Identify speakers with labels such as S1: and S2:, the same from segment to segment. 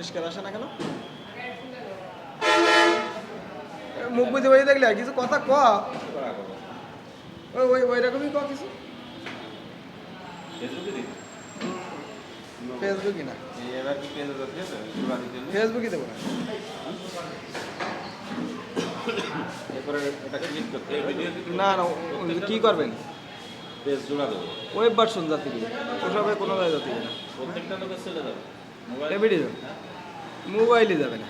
S1: পরিষ্কার আসে না কেন? মুখ বুঝে বই দেখলে কিছু কথা ক, ওই ওই ওই রকমই ক কিছু। ফেসবুকই না, ফেসবুকই দেবো না। না না, কি করবেন?
S2: পেজ জোড়া দেবো,
S1: ওয়েব ভার্সন যাতে কি ওসবে কোনো যাতে না,
S2: প্রত্যেকটা লোকের চলে যাবে।
S1: এমনি যাবে, মোবাইলে যাবে না।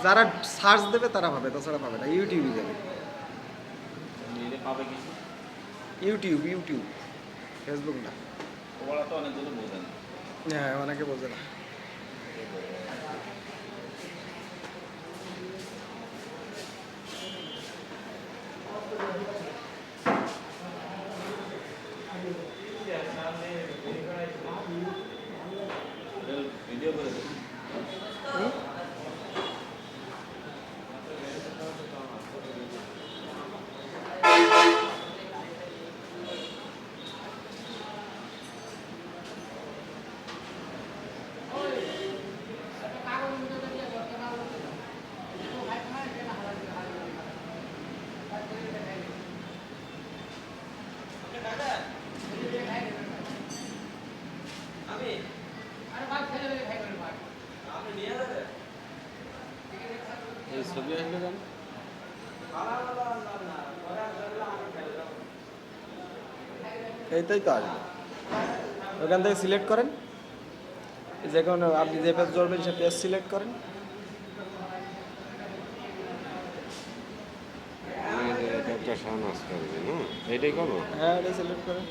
S1: যারা সার্চ দেবে তারা পাবে, তাছাড়া পাবে না। ইউটিউবে যাবে,
S2: পাবে কিছু।
S1: ইউটিউব ইউটিউব, ফেসবুক না।
S2: ওরা তো অনেকগুলো বোঝেন।
S1: হ্যাঁ, অনেকে বোঝে না।
S2: ভিডিও করে দেবো।
S1: হুম?
S2: এই ছবি আসলে জান
S1: এইটাই তো আসবে। ওখান থেকে সিলেক্ট করেন, যে কোনো আপনি যে পেজ ধরবেন সে পেজ সিলেক্ট করেন।
S3: একটা সানাস করবে না, এইটাই করবো।
S1: হ্যাঁ, এটা সিলেক্ট করেন।